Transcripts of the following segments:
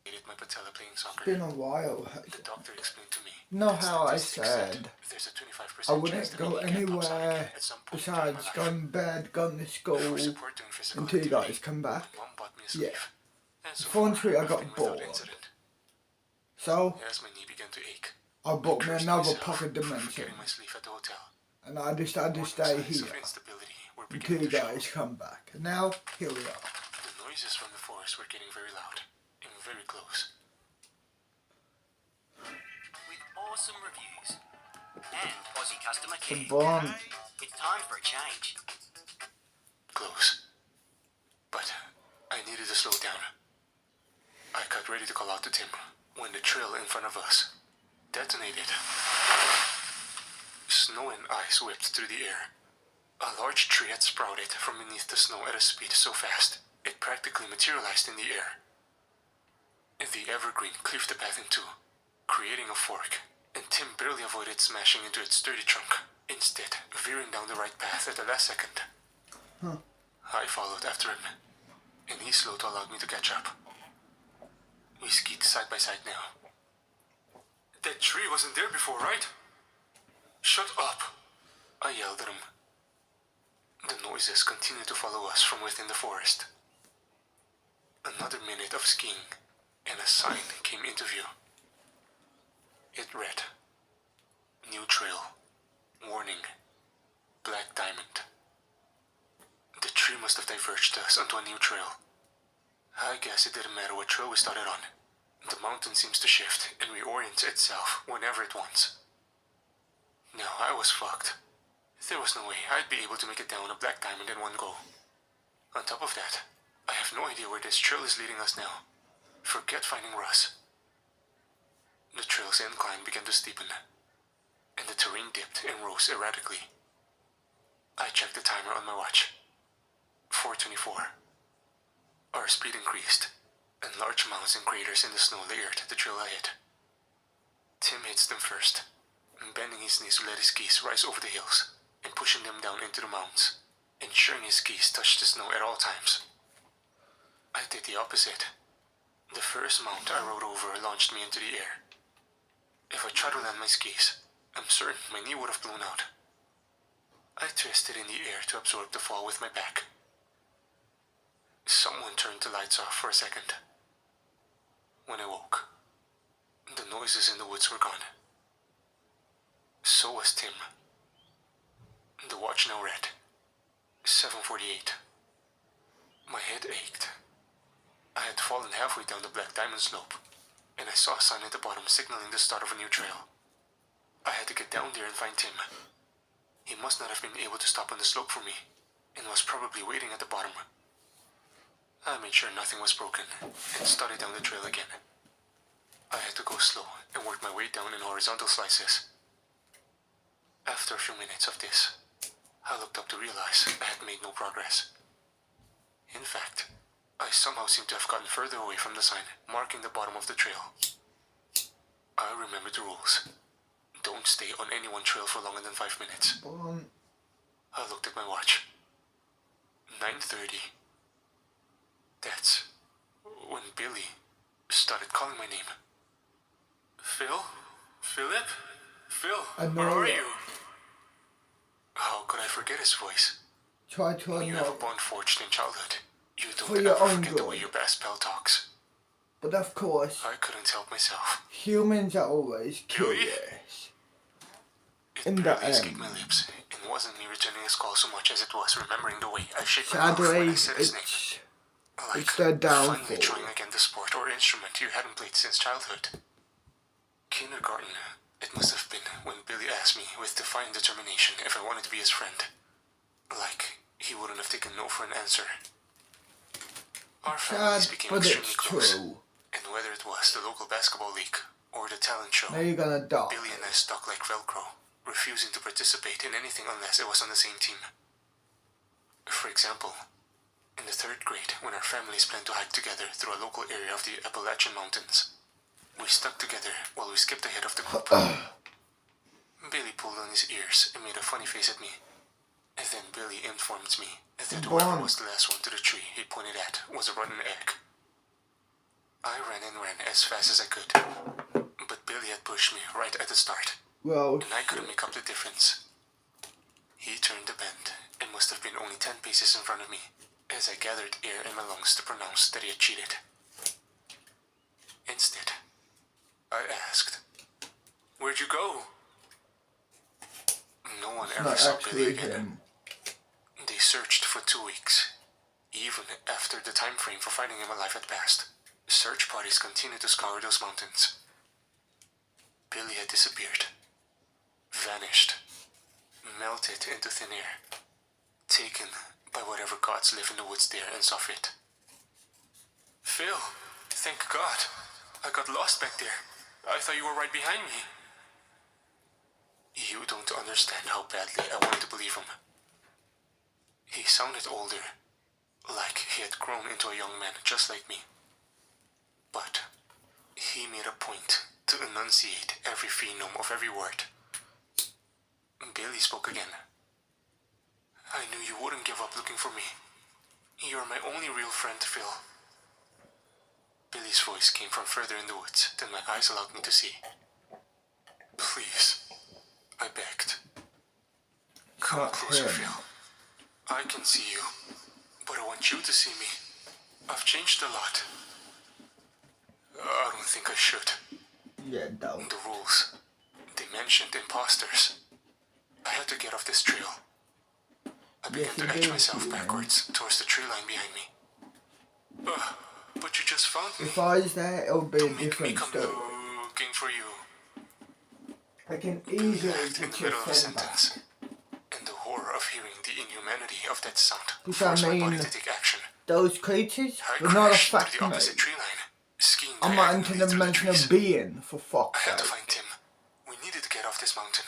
My patella playing soccer. It's been a while. The doctor explained to me. Know how I said there's a 25% I wouldn't go anywhere besides going to bed, going to school until you guys come back. Yeah. Unfortunately, I got bored. So, as my knee began to ache, I booked me another pocket dimension. my sleep at the hotel. And I decided to stay here until you guys come back. And now, here we are. The noises from the forest were getting very loud and very close. With awesome reviews and Aussie customer care, it's time for a change. Close. But I needed to slow down. I got ready to call out to Tim when the trail in front of us detonated. Snow and ice whipped through the air. A large tree had sprouted from beneath the snow at a speed so fast it practically materialized in the air. The evergreen cleaved the path in two, creating a fork, and Tim barely avoided smashing into its sturdy trunk, instead veering down the right path at the last second. I followed after him, and he slowed to allow me to catch up. We skied side by side now. That tree wasn't there before, right? Shut up! I yelled at him. The noises continued to follow us from within the forest. Another minute of skiing, and a sign came into view. It read, "New trail. Warning. Black diamond." The tree must have diverged us onto a new trail. I guess it didn't matter what trail we started on. The mountain seems to shift and reorient itself whenever it wants. Now I was fucked. There was no way I'd be able to make it down a black diamond in one go. On top of that, I have no idea where this trail is leading us now. Forget finding Russ. The trail's incline began to steepen, and the terrain dipped and rose erratically. I checked the timer on my watch. 4:24. Our speed increased, and large mounds and craters in the snow layered the trail ahead. Tim hits them first, bending his knees to let his skis rise over the hills and pushing them down into the mounds, ensuring his skis touched the snow at all times. I did the opposite. The first mount I rode over launched me into the air. If I tried to land my skis, I'm certain my knee would have blown out. I twisted in the air to absorb the fall with my back. Someone turned the lights off for a second. When I woke, the noises in the woods were gone. So was Tim. The watch now read 7:48. My head ached. I had fallen halfway down the Black Diamond slope, and I saw a sign at the bottom signaling the start of a new trail. I had to get down there and find Tim. He must not have been able to stop on the slope for me, and was probably waiting at the bottom. I made sure nothing was broken, and started down the trail again. I had to go slow and work my way down in horizontal slices. After a few minutes of this, I looked up to realize I had made no progress. In fact, I somehow seemed to have gotten further away from the sign marking the bottom of the trail. I remembered the rules. Don't stay on any one trail for longer than 5 minutes. I looked at my watch. 9:30. That's when Billy started calling my name. Phil? Philip? Phil, where are you? How could I forget his voice? Try to When you have a bond forged in childhood, you don't for your ever own forget the good. way your best pal talks. But of course, I couldn't help myself. humans are always curious. It In the barely escaped end, my lips. It wasn't me returning his call so much as it was remembering the way I shook my mouth sadly, when I said his name. it's Like their finally downfall. trying again the sport or instrument you hadn't played since childhood. Kindergarten, it must have been when Billy asked me with defiant determination if I wanted to be his friend. Like he wouldn't have taken no for an answer. Our families Sad, became but extremely it's close, true. and whether it was the local basketball league or the talent show, Now you're gonna die. Billy and I stuck like Velcro, refusing to participate in anything unless it was on the same team. For example, in the 3rd grade, when our families planned to hike together through a local area of the Appalachian Mountains, we stuck together while we skipped ahead of the group. Billy pulled on his ears and made a funny face at me. And then Billy informed me that whoever was the last one to the tree he pointed at was a rotten egg. I ran and ran as fast as I could, but Billy had pushed me right at the start, Well, and I couldn't make up the difference. He turned the bend and must have been only 10 paces in front of me, as I gathered air in my lungs to pronounce that he had cheated. Instead, I asked, "Where'd you go?" No one ever saw Billy again. They searched for 2 weeks, even after the time frame for finding him alive had passed. Search parties continued to scour those mountains. Billy had disappeared, vanished, melted into thin air, taken by whatever gods live in the woods there and saw fit. "Phil, thank God. I got lost back there. I thought you were right behind me." You don't understand how badly I wanted to believe him. He sounded older, like he had grown into a young man just like me. But he made a point to enunciate every phenome of every word. Billy spoke again. "I knew you wouldn't give up looking for me. You're my only real friend, Phil." Billy's voice came from further in the woods than my eyes allowed me to see. "Please," I begged. "Come closer, Phil. I can see you, but I want you to see me. I've changed a lot." "I don't think I should." Yeah, don't. The rules. They mentioned imposters. I had to get off this trail. I began to edge myself backwards towards the tree line behind me. But you just found me. If I was there, it would be a Don't make me different come story. looking for you. I can Billy easily laughed in get the your middle of a phone back. sentence, and the horror of hearing the inhumanity of that sound Because I forced my body mean, to take action. those creatures I were not a crashed fact to the opposite mate. tree line, skiing I'm not diagonally through the interdimensional trees. being, for I fuck's had to sake. find Tim. We needed to get off this mountain.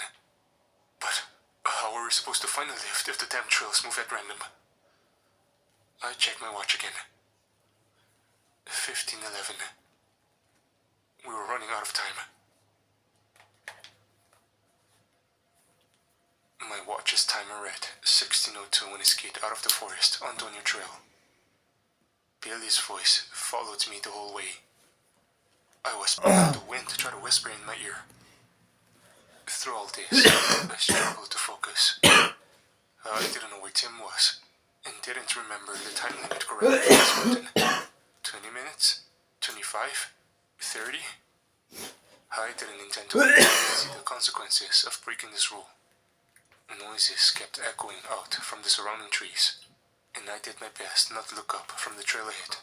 But how were we supposed to find a lift if the damn trails move at random? I checked my watch again. 15:11. We were running out of time. My watch's timer read 16:02 when I skied out of the forest onto a new trail. Billy's voice followed me the whole way. I was pulling the wind to try to whisper in my ear. Through all this, I struggled to focus. I didn't know where Tim was, and didn't remember the time limit correctly for this mountain. 20 minutes? 25? 30? I didn't intend to see the consequences of breaking this rule. Noises kept echoing out from the surrounding trees, and I did my best not to look up from the trail ahead.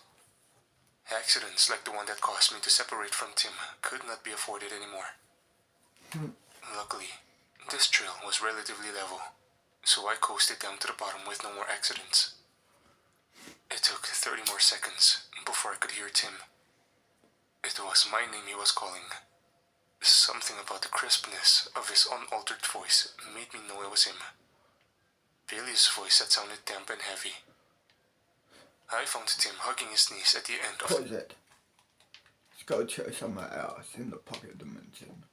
Accidents like the one that caused me to separate from Tim could not be avoided anymore. Luckily, this trail was relatively level, so I coasted down to the bottom with no more accidents. It took 30 more seconds before I could hear Tim. It was my name he was calling. Something about the crispness of his unaltered voice made me know it was him. Billy's voice had sounded damp and heavy. I found Tim hugging his knees at the end of... What is it? Let's go check somewhere else in the pocket dimension.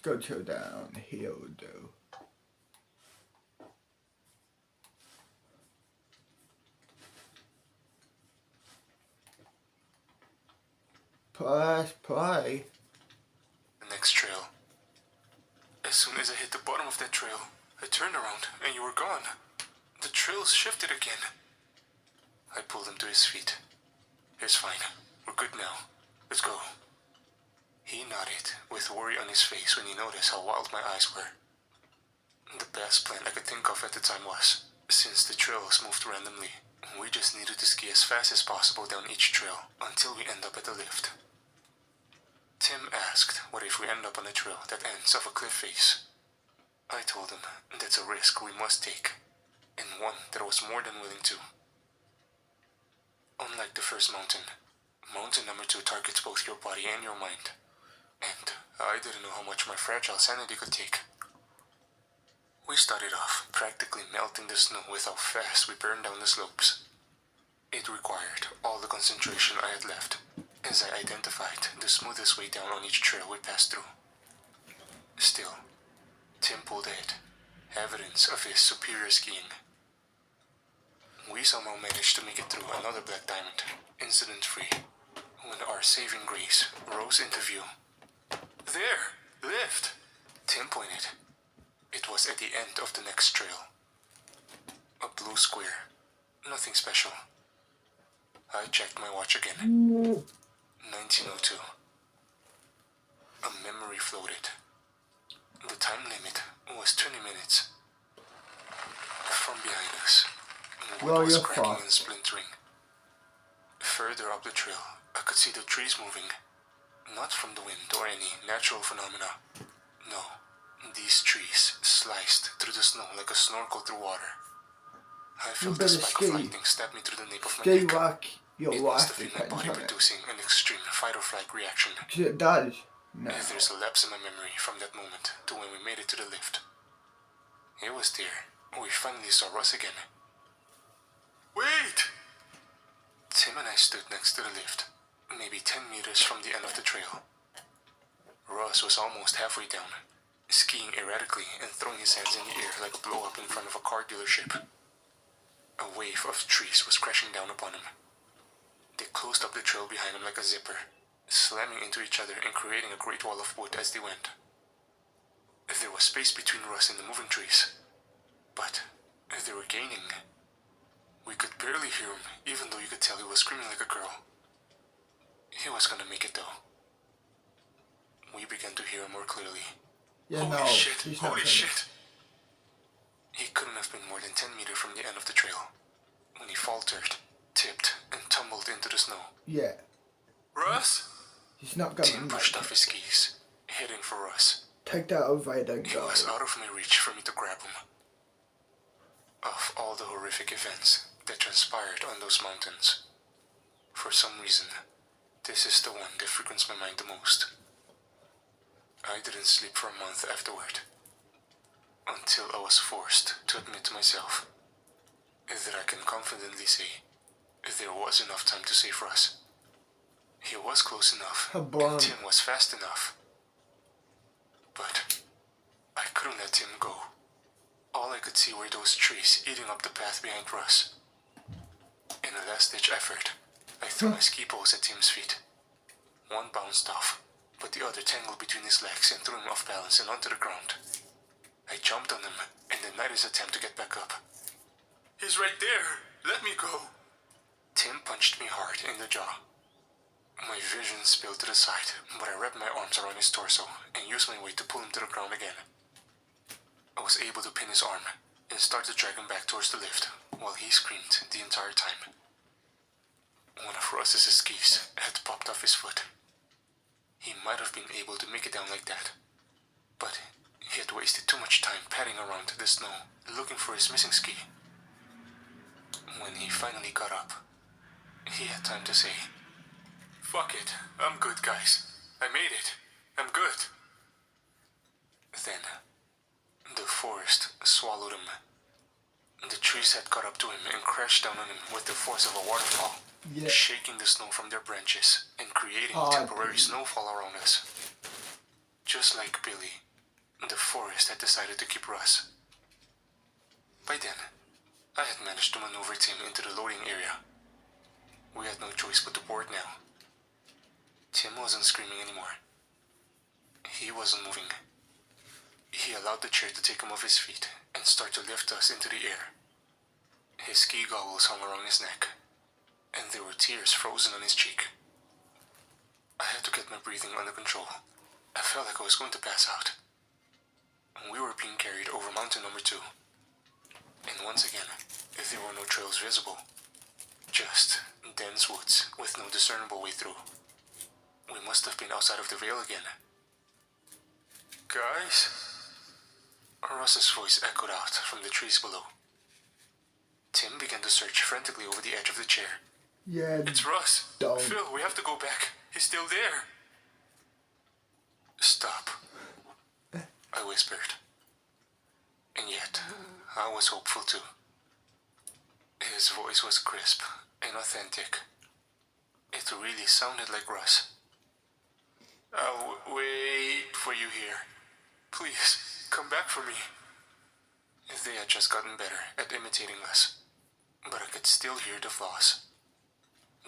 Go to down here, though. Press play. The next trail. As soon as I hit the bottom of that trail, I turned around and you were gone. The trails shifted again. I pulled him to his feet. It's fine. We're good now. Let's go. He nodded, with worry on his face when he noticed how wild my eyes were. The best plan I could think of at the time was, since the trails moved randomly, we just needed to ski as fast as possible down each trail until we end up at the lift. Tim asked what if we end up on a trail that ends off a cliff face. I told him that's a risk we must take, and one that I was more than willing to. Unlike the first mountain, mountain number 2 targets both your body and your mind. And I didn't know how much my fragile sanity could take. We started off practically melting the snow with how fast we burned down the slopes. It required all the concentration I had left, as I identified the smoothest way down on each trail we passed through. Still, Tim pulled ahead, evidence of his superior skiing. We somehow managed to make it through another Black Diamond, incident-free, when our saving grace rose into view. There! Lift! Tim pointed. It was at the end of the next trail. A blue square. Nothing special. I checked my watch again. 1902. A memory floated. The time limit was 20 minutes. From behind us, wood was cracking and splintering. Further up the trail, I could see the trees moving. Not from the wind or any natural phenomena. No, these trees sliced through the snow like a snorkel through water. I felt the spike of lightning stab me through the nape of my neck. It must have been my body producing an extreme fight-or-flight reaction. It does. No. There's a lapse in my memory from that moment to when we made it to the lift. It was there. We finally saw Russ again. Wait! Tim and I stood next to the lift, maybe 10 meters from the end of the trail. Russ was almost halfway down, skiing erratically and throwing his hands in the air like a blow-up in front of a car dealership. A wave of trees was crashing down upon him. They closed up the trail behind him like a zipper, slamming into each other and creating a great wall of wood as they went. There was space between Russ and the moving trees, but they were gaining. We could barely hear him, even though you could tell he was screaming like a girl. He was gonna make it though. We began to hear him more clearly. Yeah, Holy shit! Holy gonna. shit! He couldn't have been more than 10 meters from the end of the trail when he faltered, tipped, and tumbled into the snow. Yeah. Russ? He's not going. Tim pushed off his skis, heading for Russ. Take that over, don't He go. was out of my reach for me to grab him. Of all the horrific events that transpired on those mountains, for some reason, this is the one that frequents my mind the most. I didn't sleep for a month afterward, until I was forced to admit to myself that I can confidently say there was enough time to save Russ. He was close enough, and Tim was fast enough. But I couldn't let him go. All I could see were those trees eating up the path behind Russ. In a last-ditch effort, I threw my ski poles at Tim's feet. One bounced off, but the other tangled between his legs and threw him off balance and onto the ground. I jumped on him and denied his attempt to get back up. He's right there! Let me go! Tim punched me hard in the jaw. My vision spilled to the side, but I wrapped my arms around his torso and used my weight to pull him to the ground again. I was able to pin his arm and start to drag him back towards the lift while he screamed the entire time. One of Russ's skis had popped off his foot. He might have been able to make it down like that, but he had wasted too much time padding around the snow looking for his missing ski. When he finally got up, he had time to say, "Fuck it, I'm good, guys. I made it. I'm good." Then, the forest swallowed him. The trees had caught up to him and crashed down on him with the force of a waterfall, shaking the snow from their branches and creating temporary snowfall around us. Just like Billy, the forest had decided to keep Russ. By then, I had managed to maneuver Tim into the loading area. We had no choice but to board now. Tim wasn't screaming anymore. He wasn't moving. He allowed the chair to take him off his feet and start to lift us into the air. His ski goggles hung around his neck, and there were tears frozen on his cheek. I had to get my breathing under control. I felt like I was going to pass out. We were being carried over mountain number 2. And once again, there were no trails visible. Just dense woods with no discernible way through. We must have been outside of the Vale again. Guys? Russ's voice echoed out from the trees below. Tim began to search frantically over the edge of the chair. Yeah, it's Russ. Don't. Phil, we have to go back. He's still there. Stop, I whispered. And yet, I was hopeful too. His voice was crisp and authentic. It really sounded like Russ. I'll wait for you here. Please, come back for me. They had just gotten better at imitating us, but I could still hear the flaws.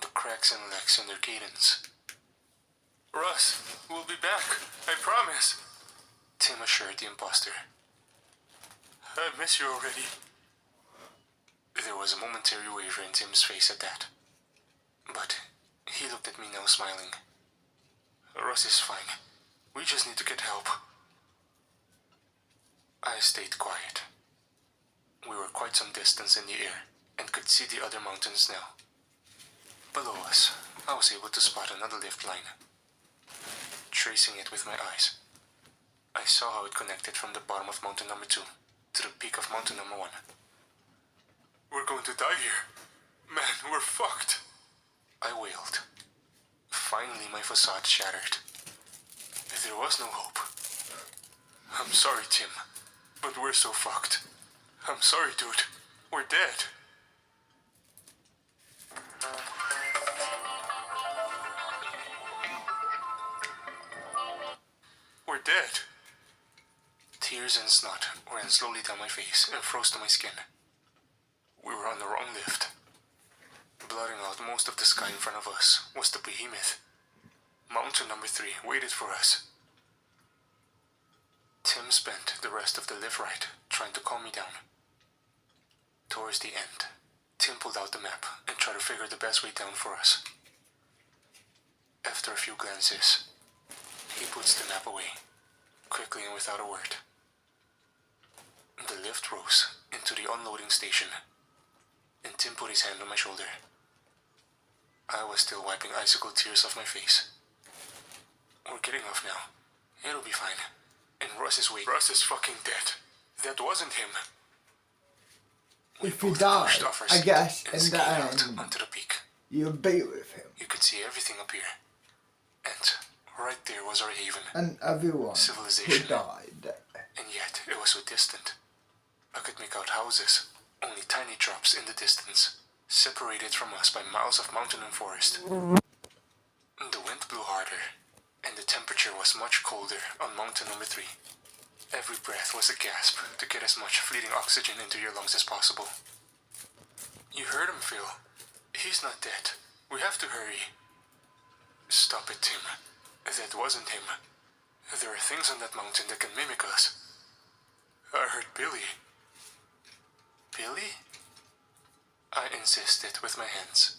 The cracks and lecks in their cadence. Russ, we'll be back, I promise, Tim assured the imposter. I miss you already. There was a momentary waver in Tim's face at that, but he looked at me now smiling. Russ is fine. We just need to get help. I stayed quiet. We were quite some distance in the air and could see the other mountains now. Below us, I was able to spot another lift line. Tracing it with my eyes, I saw how it connected from the bottom of mountain number 2 to the peak of mountain number 1. We're going to die here. Man, we're fucked. I wailed. Finally, my facade shattered. There was no hope. I'm sorry, Tim, but we're so fucked. I'm sorry, dude. We're dead. We're dead. Tears and snot ran slowly down my face and froze to my skin. We were on the wrong lift. Blotting out most of the sky in front of us was the behemoth. Mountain number 3 waited for us. Tim spent the rest of the lift ride trying to calm me down. Towards the end, Tim pulled out the map and tried to figure the best way down for us. After a few glances, he puts the map away, quickly and without a word. The lift rose into the unloading station, and Tim put his hand on my shoulder. I was still wiping icicle tears off my face. We're getting off now. It'll be fine. And Russ is waiting. Russ is fucking dead. That wasn't him. If he died, I guess in the end, onto the peak. you'll be with him. You could see everything up here. And right there was our haven. And everyone civilization. who died there. And yet it was so distant. I could make out houses, only tiny drops in the distance, separated from us by miles of mountain and forest. The wind blew harder, and the temperature was much colder on mountain number 3. Every breath was a gasp to get as much fleeting oxygen into your lungs as possible. You heard him, Phil. He's not dead. We have to hurry. Stop it, Tim. That wasn't him. There are things on that mountain that can mimic us. I heard Billy. Billy? I insisted with my hands.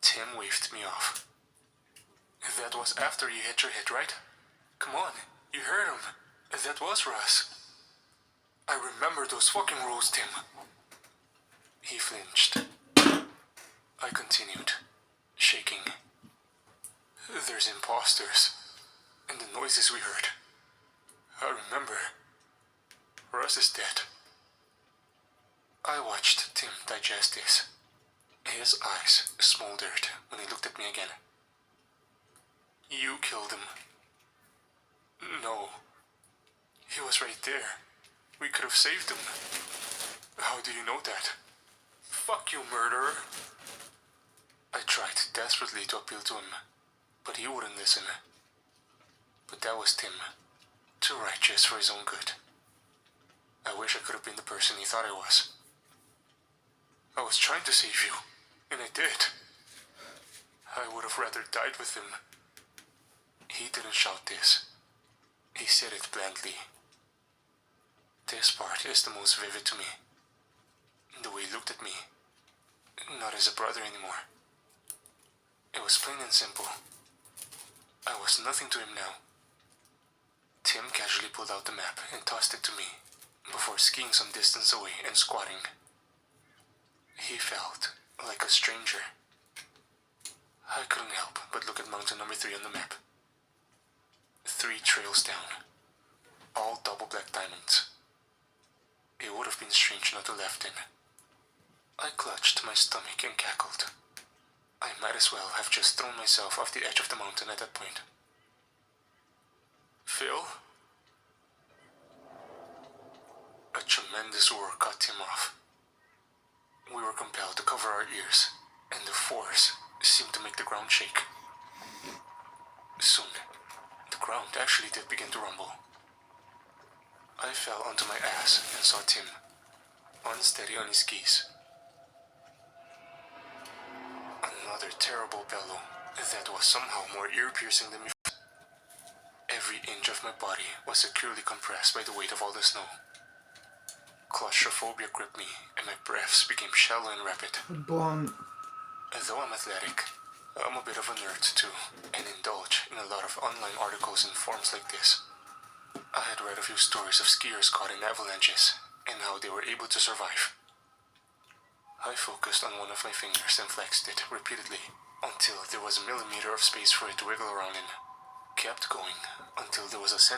Tim waved me off. That was after you hit your head, right? Come on, you heard him. That was Russ. I remember those fucking rules, Tim. He flinched. I continued, shaking. There's imposters, and the noises we heard. I remember. Russ is dead. I watched Tim digest this. His eyes smoldered when he looked at me again. You killed him. No. He was right there. We could have saved him. How do you know that? Fuck you, murderer. I tried desperately to appeal to him, but he wouldn't listen. But that was Tim, too righteous for his own good. I wish I could have been the person he thought I was. I was trying to save you, and I did. I would have rather died with him. He didn't shout this. He said it blandly. This part is the most vivid to me. The way he looked at me, not as a brother anymore. It was plain and simple. I was nothing to him now. Tim casually pulled out the map and tossed it to me, before skiing some distance away and squatting. He felt like a stranger. I couldn't help but look at mountain number 3 on the map. 3 trails down, all double black diamonds. It would have been strange not to left in. I clutched my stomach and cackled. I might as well have just thrown myself off the edge of the mountain at that point. Phil? A tremendous roar cut him off. We were compelled to cover our ears, and the force seemed to make the ground shake. Soon, the ground actually did begin to rumble. I fell onto my ass and saw Tim, unsteady on his skis. Another terrible bellow that was somehow more ear-piercing than before. Every inch of my body was securely compressed by the weight of all the snow. Claustrophobia gripped me, and my breaths became shallow and rapid. Blunt. Though I'm athletic, I'm a bit of a nerd too, and indulge in a lot of online articles and forums like this. I had read a few stories of skiers caught in avalanches, and how they were able to survive. I focused on one of my fingers and flexed it repeatedly, until there was a millimeter of space for it to wiggle around in. Kept going, until there was a centimeter